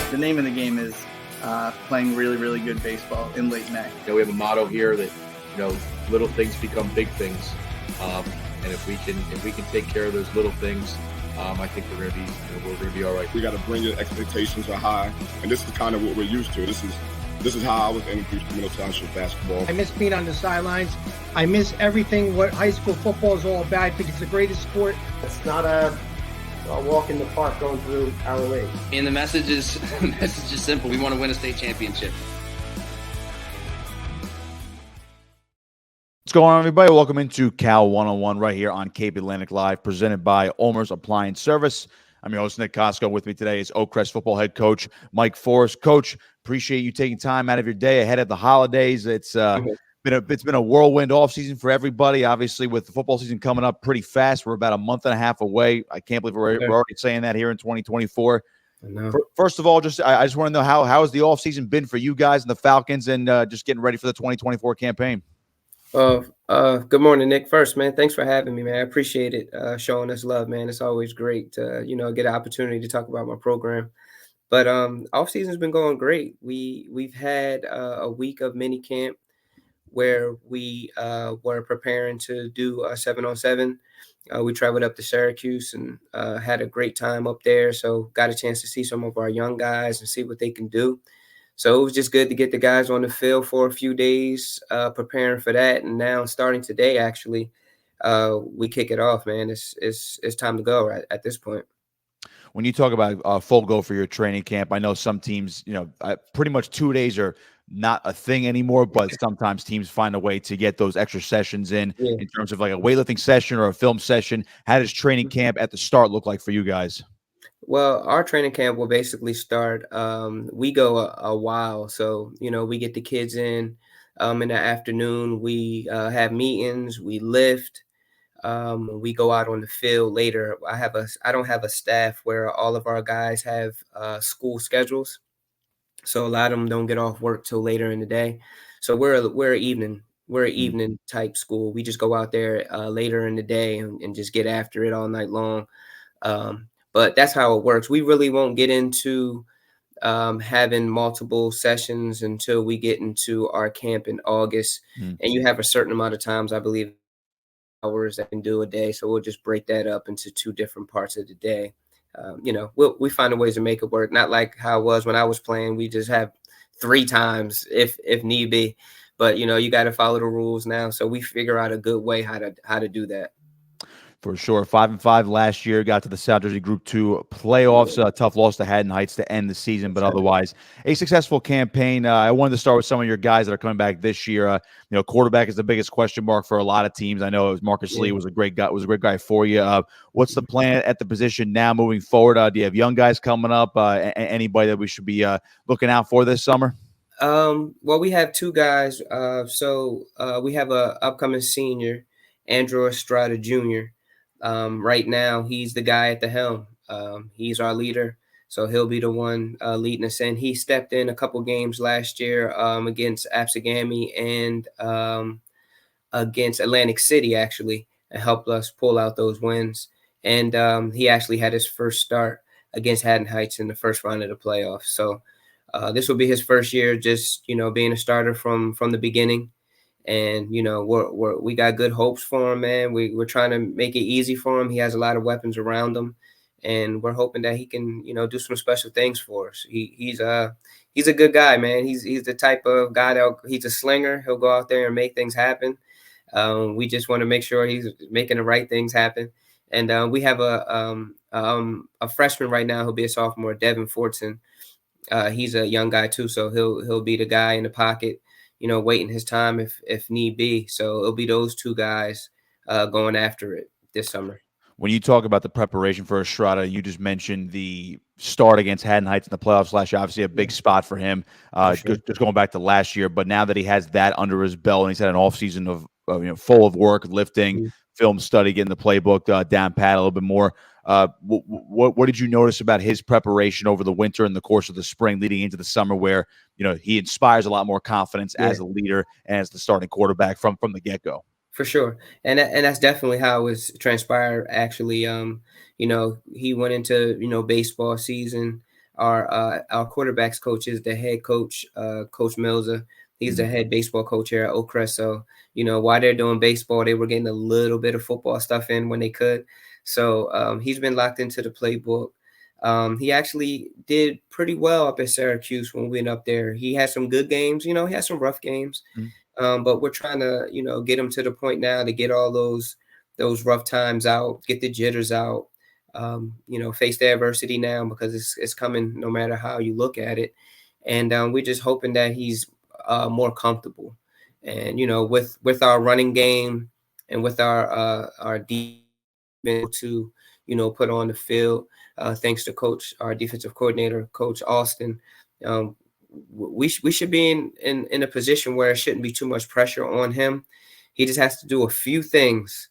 The name of the game is playing really, really good baseball in late May. We have a motto here that, little things become big things. And if we can take care of those little things, I think we're gonna be all right. We got to bring your expectations are high, and this is kind of what we're used to. This is how I was introduced to Middle Township basketball. I miss being on the sidelines. I miss everything what high school football is all about. I think it's the greatest sport. It's not a walk in the park going through our league. And the message is simple. We want to win a state championship. What's going on, everybody? Welcome into Cal 101 right here on Cape Atlantic Live, presented by Ulmer's Appliance Service. I'm your host, Nick Kosko. With me today is Oakcrest football head coach Mike Forrest. Coach, appreciate you taking time out of your day ahead of the holidays. It's been a whirlwind offseason for everybody. Obviously, with the football season coming up pretty fast, we're about a month and a half away. I can't believe we're already saying that here in 2024. First of all, I just want to know how has the offseason been for you guys and the Falcons, and just getting ready for the 2024 campaign. Good morning, Nick. First, man, thanks for having me, man. I appreciate it. Showing us love, man. It's always great to, get an opportunity to talk about my program. But off season's been going great. We've had a week of mini camp where we were preparing to do a 7-on-7. We traveled up to Syracuse and had a great time up there. So got a chance to see some of our young guys and see what they can do. So it was just good to get the guys on the field for a few days, preparing for that. And now starting today, actually, we kick it off, man. It's time to go at this point. When you talk about full go for your training camp, I know some teams, pretty much 2 days are not a thing anymore, but sometimes teams find a way to get those extra sessions in terms of like a weightlifting session or a film session. How does training camp at the start look like for you guys? Well, our training camp will basically start. We go a while. So, we get the kids in the afternoon. We have meetings. We lift. We go out on the field later. I don't have a staff where all of our guys have school schedules. So a lot of them don't get off work till later in the day. So we're evening type school. We just go out there later in the day and just get after it all night long. But that's how it works. We really won't get into having multiple sessions until we get into our camp in August. And you have a certain amount of times, I believe, hours that can do a day. So we'll just break that up into 2 different parts of the day. We find ways to make it work. Not like how it was when I was playing. We just have 3 times if need be. But, you got to follow the rules now. So we figure out a good way how to do that. For sure. 5-5 last year, got to the South Jersey Group 2 playoffs. Tough loss to Haddon Heights to end the season, but otherwise a successful campaign. I wanted to start with some of your guys that are coming back this year. Quarterback is the biggest question mark for a lot of teams. I know it was Marcus Lee was a great guy for you. What's the plan at the position now moving forward? Do you have young guys coming up? Anybody that we should be looking out for this summer? Well, we have 2 guys. So we have a upcoming senior, Andrew Estrada Jr. Right now, he's the guy at the helm. He's our leader, so he'll be the one leading us in. He stepped in a couple games last year against Absegami and against Atlantic City, actually, and helped us pull out those wins. And he actually had his first start against Haddon Heights in the first round of the playoffs. So this will be his first year just, being a starter from the beginning. And, we got good hopes for him, man. We're trying to make it easy for him. He has a lot of weapons around him, and we're hoping that he can, do some special things for us. He's a good guy, man. He's the type of guy he's a slinger. He'll go out there and make things happen. We just want to make sure he's making the right things happen. And we have a freshman right now who'll be a sophomore, Devin Fortson. He's a young guy too, so he'll be the guy in the pocket, waiting his time if need be. So it'll be those 2 guys going after it this summer. When you talk about the preparation for Estrada, you just mentioned the start against Haddon Heights in the playoffs last year. Obviously a big spot for him, just going back to last year. But now that he has that under his belt and he's had an offseason of full of work, lifting, film study, getting the playbook down pat a little bit more, what did you notice about his preparation over the winter and the course of the spring leading into the summer where, he inspires a lot more confidence as a leader and as the starting quarterback from the get-go? For sure. And that's definitely how it was transpired actually. He went into, baseball season. Our quarterbacks coach is the head coach, Coach Milza. He's the head baseball coach here at Oakcrest. So, while they're doing baseball, they were getting a little bit of football stuff in when they could. So he's been locked into the playbook. He actually did pretty well up at Syracuse when we went up there. He had some good games, he had some rough games. But we're trying to, get him to the point now to get all those rough times out, get the jitters out, face the adversity now because it's coming no matter how you look at it. And we're just hoping that he's more comfortable. And, with our running game and with our defense to, put on the field, thanks to our defensive coordinator, Coach Austin. We should be in a position where it shouldn't be too much pressure on him. He just has to do a few things,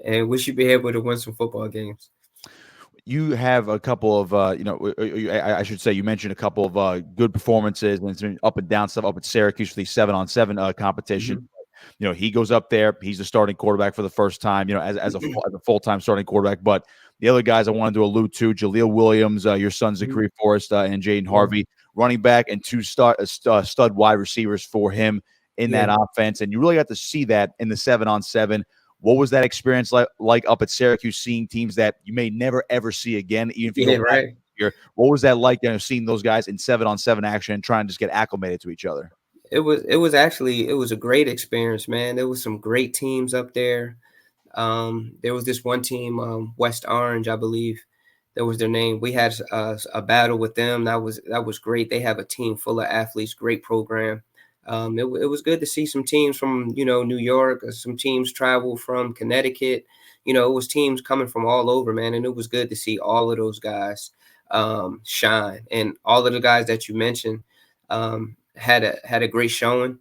and we should be able to win some football games. You have a couple of, I should say, you mentioned a couple of good performances and it's been up and down stuff up at Syracuse for the 7-on-7 competition. He goes up there. He's the starting quarterback for the first time, as a full-time starting quarterback. But the other guys I wanted to allude to, Jaleel Williams, your son Zachary Forrest, and Jaden Harvey, running back, and two stud wide receivers for him in that offense. And you really got to see that in the 7-on-7. What was that experience like up at Syracuse, seeing teams that you may never, ever see again, even if you go back here? What was that like, seeing those guys in 7-on-7 action and trying to just get acclimated to each other? It was a great experience, man. There was some great teams up there. There was this one team, West Orange, I believe that was their name. We had a battle with them. That was great. They have a team full of athletes, great program. It was good to see some teams from, New York, some teams travel from Connecticut. It was teams coming from all over, man. And it was good to see all of those guys shine. And all of the guys that you mentioned had a great showing,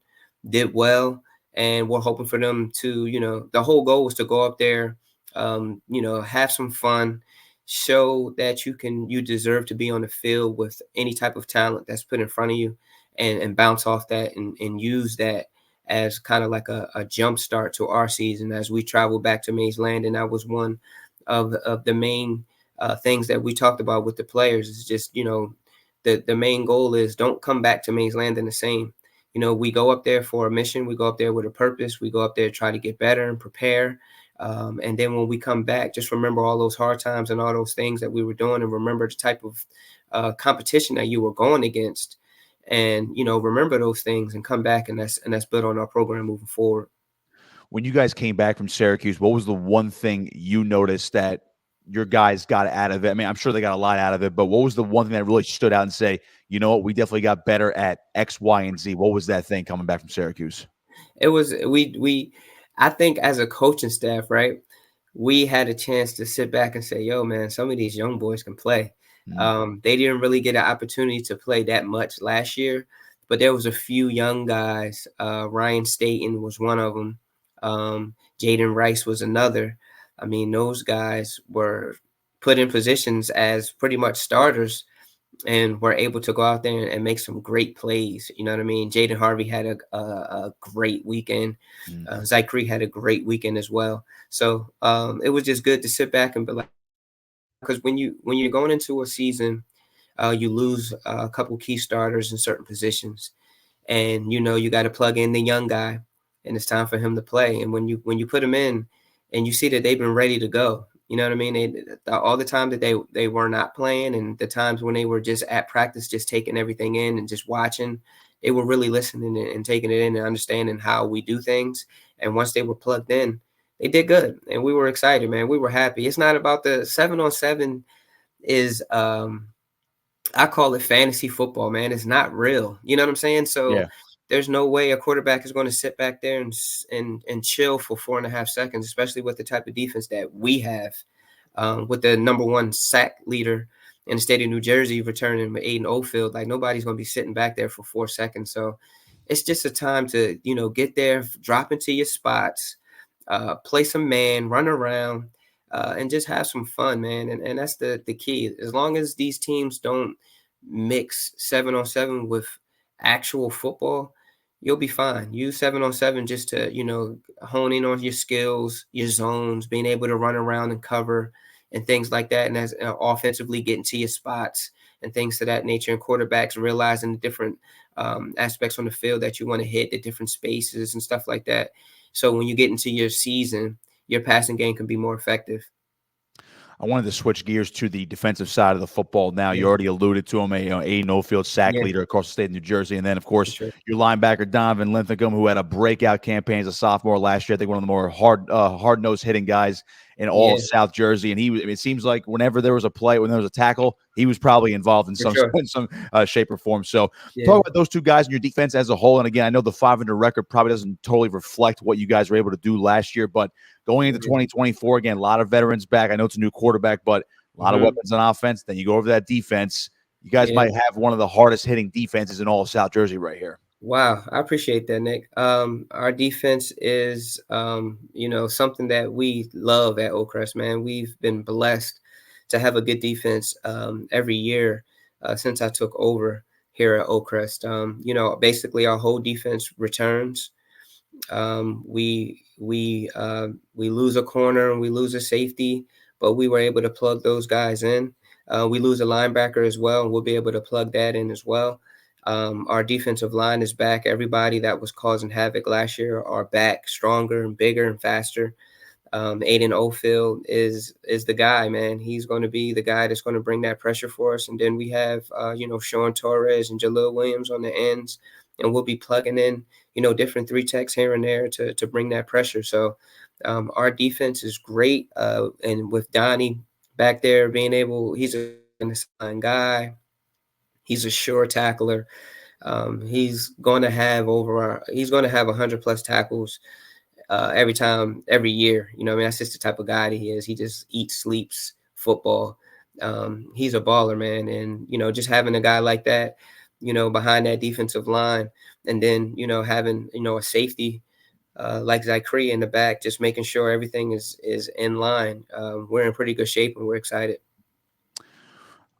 did well. And we're hoping for them to, the whole goal was to go up there, have some fun, show that you deserve to be on the field with any type of talent that's put in front of you. And bounce off that and use that as kind of like a jump start to our season as we travel back to Mays Landing. That was one of the main things that we talked about with the players. Is just, the main goal is don't come back to Mays Landing the same. We go up there for a mission. We go up there with a purpose. We go up there to try to get better and prepare. And then when we come back, just remember all those hard times and all those things that we were doing, and remember the type of competition that you were going against. And, remember those things and come back, and that's built on our program moving forward. When you guys came back from Syracuse, what was the one thing you noticed that your guys got out of it? I mean, I'm sure they got a lot out of it, but what was the one thing that really stood out and say, you know what, we definitely got better at X, Y, and Z? What was that thing coming back from Syracuse? It was, I think as a coaching staff, right, we had a chance to sit back and say, yo, man, some of these young boys can play. They didn't really get an opportunity to play that much last year, but there was a few young guys. Ryan Staten was one of them. Jaden Rice was another. I mean, those guys were put in positions as pretty much starters and were able to go out there and make some great plays. You know what I mean? Jaden Harvey had a great weekend. Zachary had a great weekend as well. So it was just good to sit back and be like, because when you're going into a season, you lose a couple key starters in certain positions, and you got to plug in the young guy, and it's time for him to play. And when you put him in, and you see that they've been ready to go, you know what I mean? All the time that they were not playing, and the times when they were just at practice, just taking everything in and just watching, they were really listening and taking it in and understanding how we do things. And once they were plugged in, they did good, and we were excited, man. We were happy. It's not about the 7-on-7 is, I call it fantasy football, man. It's not real. You know what I'm saying? So there's no way a quarterback is going to sit back there and chill for 4.5 seconds, especially with the type of defense that we have, with the number one sack leader in the state of New Jersey returning with Aiden Oldfield. Like, nobody's going to be sitting back there for 4 seconds. So it's just a time to, get there, drop into your spots, play some man, run around, and just have some fun, man. And that's the key. As long as these teams don't mix 7-on-7 with actual football, you'll be fine. Use 7-on-7 just to, hone in on your skills, your zones, being able to run around and cover and things like that. And as offensively getting to your spots and things to that nature. And quarterbacks realizing the different aspects on the field that you want to hit, the different spaces and stuff like that. So when you get into your season, your passing game can be more effective. I wanted to switch gears to the defensive side of the football now. You Yeah. already alluded to him, a no-field sack Yeah, leader across the state of New Jersey. And then, of for course, sure. your linebacker, Donovan Linthicum, who had a breakout campaign as a sophomore last year. I think one of the more hard-nosed hitting guys in all of Yeah, South Jersey. And it seems like whenever there was a play, when there was a tackle, he was probably involved in for some sure. in some shape or form. So Yeah, talk about those two guys in your defense as a whole. And again, I know the 500 record probably doesn't totally reflect what you guys were able to do last year, but going into 2024, again, a lot of veterans back. I know it's a new quarterback, but a lot of weapons on offense. Then you go over that defense. You guys yeah. might have one of the hardest hitting defenses in all of South Jersey right here. Wow, I appreciate that, Nick. Our defense is, something that we love at Oakcrest, man. We've been blessed to have a good defense every year since I took over here at Oakcrest. Basically our whole defense returns. We lose a corner and we lose a safety, but we were able to plug those guys in. We lose a linebacker as well, and we'll be able to plug that in as well. Our defensive line is back. Everybody that was causing havoc last year are back, stronger and bigger and faster. Aiden Ofield is the guy, man. He's going to be the guy that's going to bring that pressure for us. And then we have, Sean Torres and Jalil Williams on the ends, and we'll be plugging in, different three techs here and there to bring that pressure. So our defense is great. And with Donnie back there being able, he's a guy. He's a sure tackler. He's going to have 100 plus tackles every year. That's just the type of guy that he is. He just eats, sleeps football. He's a baller, man. And, just having a guy like that, behind that defensive line, and then, having, a safety like Zachary in the back, just making sure everything is in line. We're in pretty good shape and we're excited.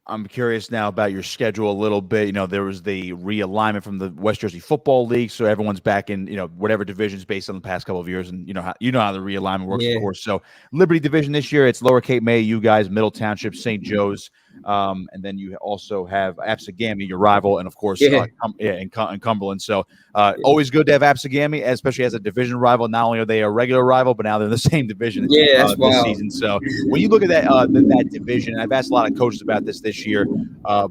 I'm curious now about your schedule a little bit. There was the realignment from the West Jersey Football League, so everyone's back in, whatever divisions based on the past couple of years, and you know how the realignment works, Yeah. of course. So Liberty Division this year, it's Lower Cape May, you guys, Middle Township, St. Joe's, and then you also have Absegami, your rival, and of course, Yeah. and Cumberland. So always good to have Absegami, especially as a division rival. Not only are they a regular rival, but now they're in the same division Yeah, that's this wild. season. So when you look at that division, and I've asked a lot of coaches about this year,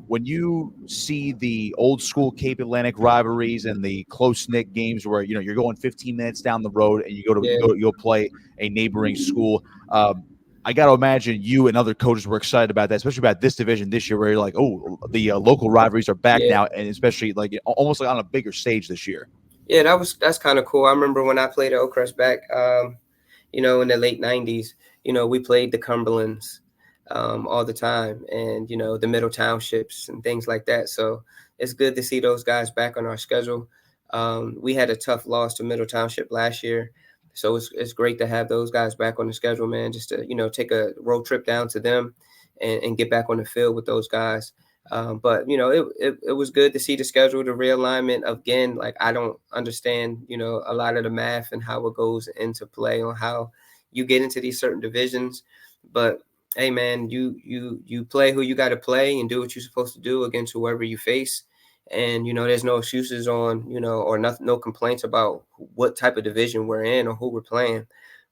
when you see the old school Cape Atlantic rivalries and the close-knit games where you're going 15 minutes down the road and you'll play a neighboring school, I got to imagine you and other coaches were excited about that, especially about this division this year, where you're like, oh, the local rivalries are back now, and especially like almost like on a bigger stage this year. Yeah, that's kind of cool. I remember when I played at Oakcrest back, in the late '90s. We played the Cumberlands all the time, and the Middle Townships and things like that. So it's good to see those guys back on our schedule. We had a tough loss to Middle Township last year, so it's great to have those guys back on the schedule, man. Just to take a road trip down to them and get back on the field with those guys. But it was good to see the schedule, the realignment. Again, like, I don't understand a lot of the math and how it goes into play on how you get into these certain divisions, but hey, man, you play who you got to play and do what you're supposed to do against whoever you face. And, there's no excuses on, or nothing, no complaints about what type of division we're in or who we're playing.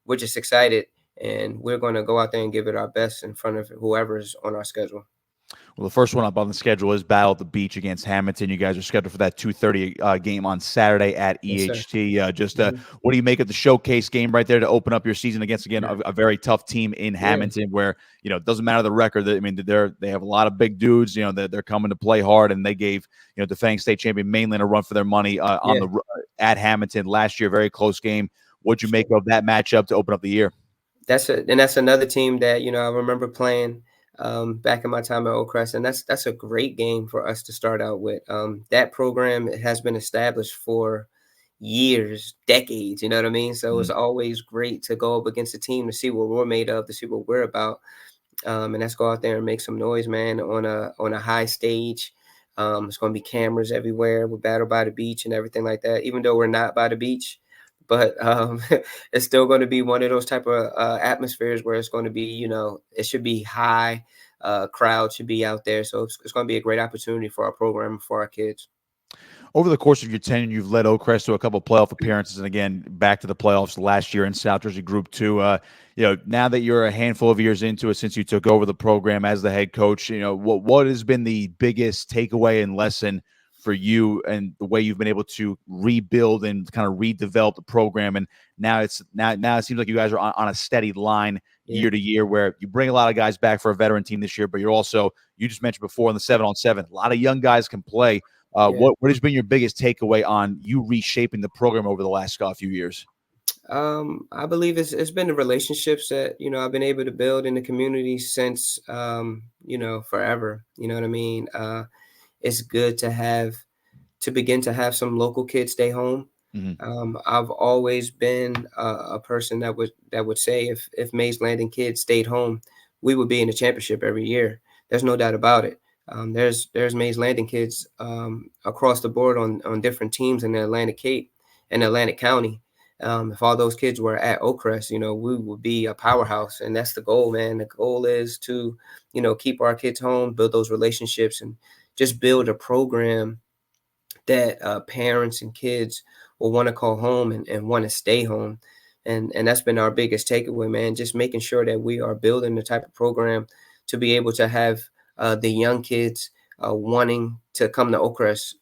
We're just excited, and we're going to go out there and give it our best in front of whoever's on our schedule. Well, the first one up on the schedule is Battle at the Beach against Hamilton. You guys are scheduled for that 2:30 game on Saturday at EHT. What do you make of the showcase game right there to open up your season against, again, a very tough team in Hamilton, where it doesn't matter the record. I mean, they have a lot of big dudes. They're coming to play hard, and they gave defending state champion Mainland a run for their money at Hamilton last year. Very close game. What'd you make of that matchup to open up the year? That's another team that I remember playing back in my time at Oakcrest, and that's a great game for us to start out with. That program has been established for years, decades. You know what I mean? So it's always great to go up against a team to see what we're made of, to see what we're about, and let's go out there and make some noise, man, on a high stage. It's going to be cameras everywhere. We battle by the beach and everything like that, even though we're not by the beach. But it's still going to be one of those type of atmospheres where it's going to be, it should be high. Crowd should be out there. So it's going to be a great opportunity for our program and for our kids. Over the course of your tenure, you've led Oakcrest to a couple of playoff appearances, and again, back to the playoffs last year in South Jersey Group 2. Now that you're a handful of years into it since you took over the program as the head coach, what has been the biggest takeaway and lesson for you and the way you've been able to rebuild and kind of redevelop the program? And now it seems like you guys are on a steady line year to year, where you bring a lot of guys back for a veteran team this year, but you just mentioned before in the 7-on-7, a lot of young guys can play. What has been your biggest takeaway on you reshaping the program over the last few years? I believe it's been the relationships that, I've been able to build in the community since, forever. You know what I mean? It's good to begin to have some local kids stay home. Mm-hmm. I've always been a person that would say if Mays Landing kids stayed home, we would be in the championship every year. There's no doubt about it. There's Mays Landing kids across the board on different teams in the Atlantic Cape and Atlantic County. If all those kids were at Oakcrest, we would be a powerhouse, and that's the goal, man. The goal is to, keep our kids home, build those relationships, and just build a program that parents and kids will want to call home and want to stay home. And that's been our biggest takeaway, man. Just making sure that we are building the type of program to be able to have the young kids wanting to come to Oakcrest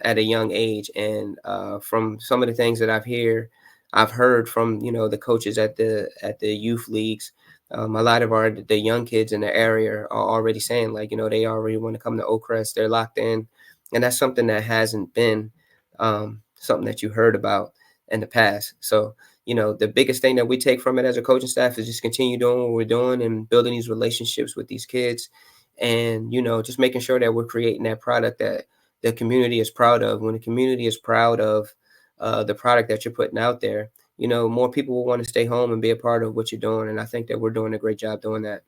at a young age. And from some of the things that I've heard from, the coaches at the youth leagues, a lot of the young kids in the area are already saying, like, they already want to come to Oakcrest. They're locked in. And that's something that hasn't been something that you heard about in the past. So, the biggest thing that we take from it as a coaching staff is just continue doing what we're doing and building these relationships with these kids. And, just making sure that we're creating that product that the community is proud of. When the community is proud of the product that you're putting out there, more people will want to stay home and be a part of what you're doing. And I think that we're doing a great job doing that.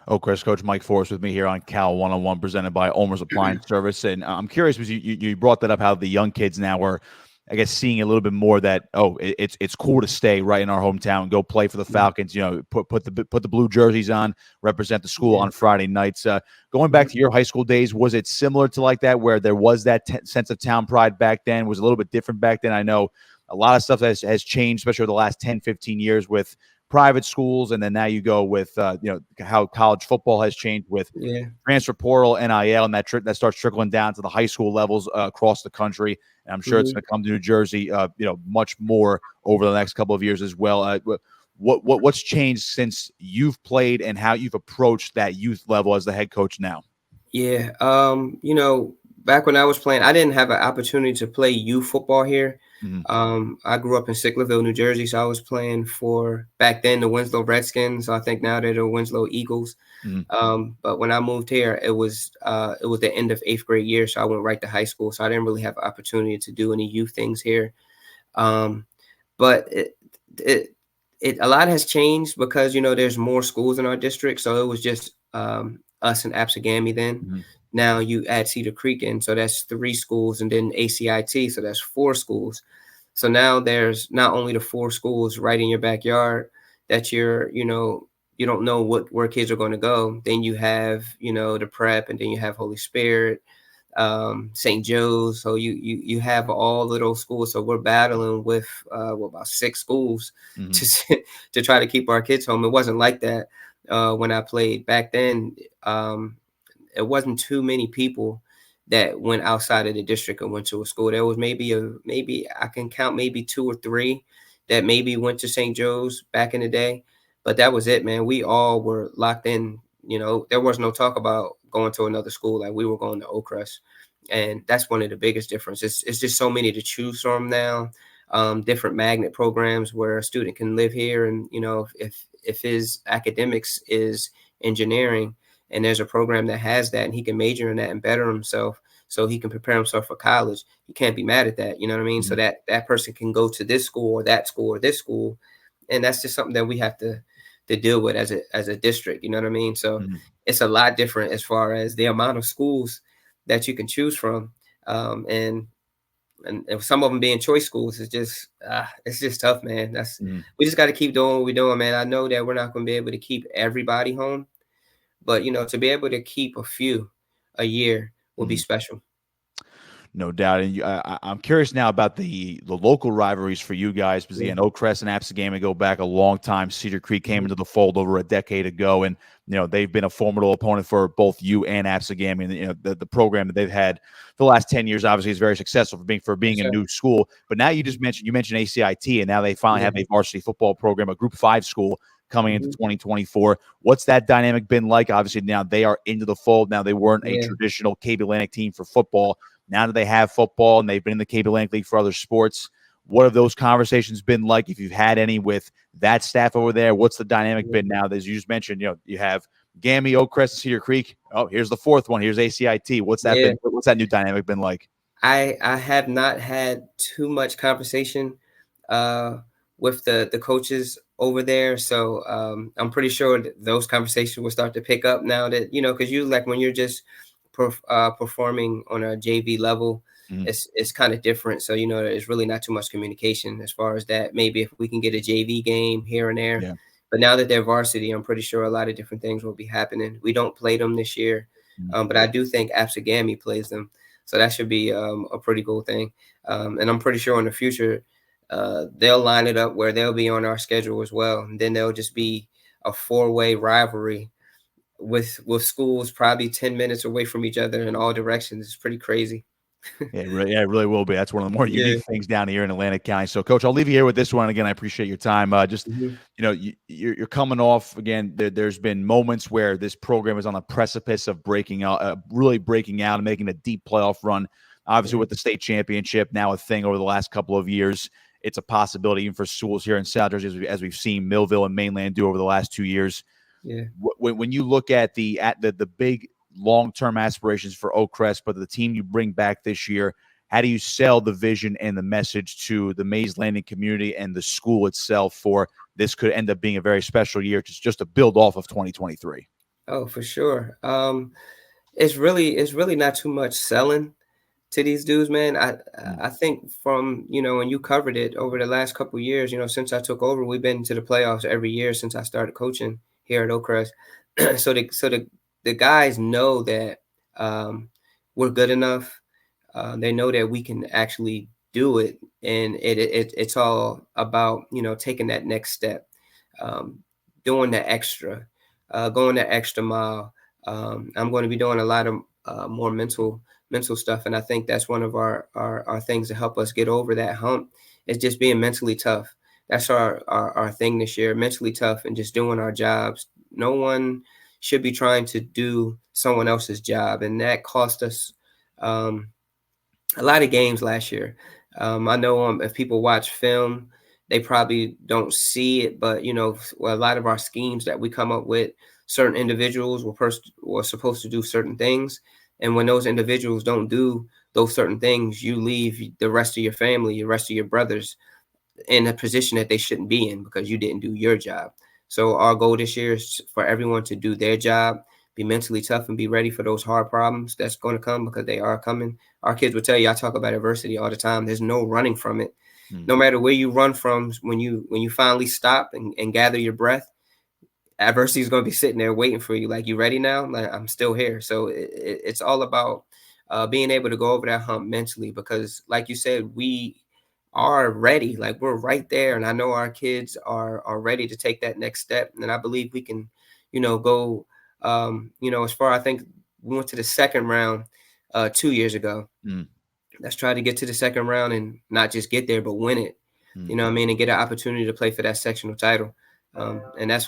Oakcrest coach Mike Forrest with me here on Cal 101, presented by Ulmer's Appliance Service. And I'm curious, because you brought that up, how the young kids now are, I guess, seeing a little bit more that, it's cool to stay right in our hometown and go play for the Falcons. Put the blue jerseys on, represent the school on Friday nights. Going back to your high school days, was it similar to like that, where there was that sense of town pride back then? Was it a little bit different back then? I know a lot of stuff has changed, especially over the last 10, 15 years with private schools, and then now you go with how college football has changed with transfer portal, NIL, and that starts trickling down to the high school levels across the country. And I'm sure it's going to come to New Jersey, much more over the next couple of years as well. What's changed since you've played and how you've approached that youth level as the head coach now? Yeah, back when I was playing, I didn't have an opportunity to play youth football here. Mm-hmm. I grew up in Sicklerville, New Jersey, so I was playing for, back then, the Winslow Redskins. I think now they're the Winslow Eagles. Mm-hmm. But when I moved here, it was the end of 8th grade year, so I went right to high school. So I didn't really have an opportunity to do any youth things here. But a lot has changed because there's more schools in our district. So it was just us and Absegami then. Mm-hmm. Now you add Cedar Creek in, so that's 3 schools, and then ACIT, so that's 4 schools. So now there's not only the 4 schools right in your backyard that you don't know where kids are going to go. Then you have, the prep, and then you have Holy Spirit, St. Joe's. So you have all of those schools. So we're battling with about 6 schools to try to keep our kids home. It wasn't like that when I played back then. It wasn't too many people that went outside of the district and went to a school. There was maybe I can count maybe 2 or 3 that maybe went to St. Joe's back in the day, but that was it, man. We all were locked in. There was no talk about going to another school. Like, we were going to Oakcrest, and that's one of the biggest differences. It's just so many to choose from now. Different magnet programs where a student can live here, and if his academics is engineering, and there's a program that has that, and he can major in that and better himself so he can prepare himself for college, you can't be mad at that. You know what I mean? Mm-hmm. So that person can go to this school or that school or this school. And that's just something that we have to deal with as a district. You know what I mean? So it's a lot different as far as the amount of schools that you can choose from. And some of them being choice schools is just it's just tough, man. We just got to keep doing what we're doing, man. I know that we're not going to be able to keep everybody home, but to be able to keep a few a year will be special. No doubt. And I'm curious now about the local rivalries for you guys, because again, Oakcrest and Appliance go back a long time. Cedar Creek came into the fold over a decade ago, and they've been a formidable opponent for both you and Appliance. And the program that they've had for the last 10 years obviously is very successful for being a new school. But now you mentioned ACIT, and now they finally have a varsity football program, a Group 5 school coming into 2024. What's that dynamic been like? Obviously now they are into the fold. Now they weren't a traditional Cape Atlantic team for football. Now that they have football and they've been in the Cape Atlantic League for other sports, what have those conversations been like? If you've had any with that staff over there, what's the dynamic been now? As you just mentioned, you have Gammy, Oakcrest, and Cedar Creek. Oh, here's the fourth one. Here's ACIT. What's that been? What's that new dynamic been like? I have not had too much conversation with the coaches over there, so I'm pretty sure that those conversations will start to pick up now that because you like when you're just performing on a JV level, it's kind of different. So there's really not too much communication as far as that. Maybe if we can get a JV game here and there, but now that they're varsity, I'm pretty sure a lot of different things will be happening. We don't play them this year, but I do think Apsigami plays them, so that should be a pretty cool thing. And I'm pretty sure in the future they'll line it up where they'll be on our schedule as well, and then they'll just be a 4-way rivalry with schools probably 10 minutes away from each other in all directions. It's pretty crazy. It really will be. That's one of the more unique things down here in Atlantic County. So, Coach, I'll leave you here with this one. Again, I appreciate your time. You're coming off, again, there's been moments where this program is on the precipice of breaking out, really breaking out and making a deep playoff run. Obviously, with the state championship now a thing over the last couple of years, it's a possibility even for schools here in South Jersey, as we've seen Millville and Mainland do over the last 2 years. Yeah. When you look at the big long-term aspirations for Oakcrest, but the team you bring back this year, how do you sell the vision and the message to the Mays Landing community and the school itself for this could end up being a very special year, just to build off of 2023? Oh, for sure. It's really not too much selling to these dudes, man. I think from, when you covered it over the last couple of years, since I took over, we've been to the playoffs every year since I started coaching here at Oakcrest. so the guys know that we're good enough. They know that we can actually do it, and it's all about taking that next step, doing the extra, going the extra mile. I'm going to be doing a lot of more mental stuff, and I think that's one of our things to help us get over that hump. Is just being mentally tough. That's our thing this year, mentally tough and just doing our jobs. No one should be trying to do someone else's job. And that cost us a lot of games last year. I know if people watch film, they probably don't see it, but a lot of our schemes that we come up with, certain individuals were supposed to do certain things. And when those individuals don't do those certain things, you leave the rest of your family, the rest of your brothers in a position that they shouldn't be in because you didn't do your job. So our goal this year is for everyone to do their job, be mentally tough, and be ready for those hard problems that's going to come, because they are coming. Our kids will tell you, I talk about adversity all the time. There's no running from it. No matter where you run from, when you finally stop and gather your breath, adversity is going to be sitting there waiting for you. Like, you ready now? Like, I'm still here. So it's all about being able to go over that hump mentally, because like you said, we are ready. Like, we're right there. And I know our kids are ready to take that next step. And I believe we can, go, as far, I think we went to the second round 2 years ago. Let's try to get to the second round and not just get there, but win it, you know what I mean? And get an opportunity to play for that sectional title. And that's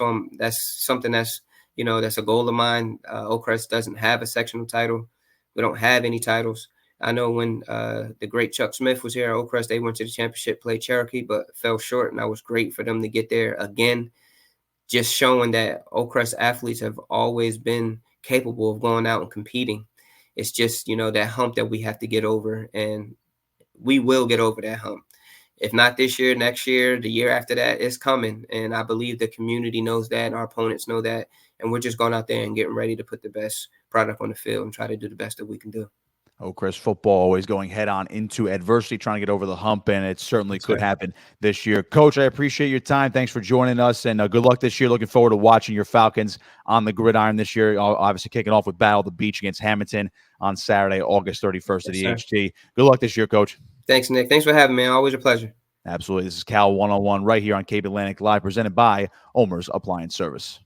something that's a goal of mine. Oakcrest doesn't have a sectional title. We don't have any titles. I know when the great Chuck Smith was here at Oakcrest, they went to the championship, played Cherokee, but fell short. And that was great for them to get there again, just showing that Oakcrest athletes have always been capable of going out and competing. It's just, that hump that we have to get over, and we will get over that hump. If not this year, next year, the year after that, it's coming. And I believe the community knows that, and our opponents know that. And we're just going out there and getting ready to put the best product on the field and try to do the best that we can do. Oakcrest football always going head on into adversity, trying to get over the hump, and it certainly could happen this year. Coach, I appreciate your time. Thanks for joining us, and good luck this year. Looking forward to watching your Falcons on the gridiron this year. Obviously kicking off with Battle of the Beach against Hamilton on Saturday, August 31st at the HT. Good luck this year, Coach. Thanks, Nick. Thanks for having me. Always a pleasure. Absolutely. This is Cal 101 right here on Cape Atlantic Live, presented by Ulmer's Appliance Service.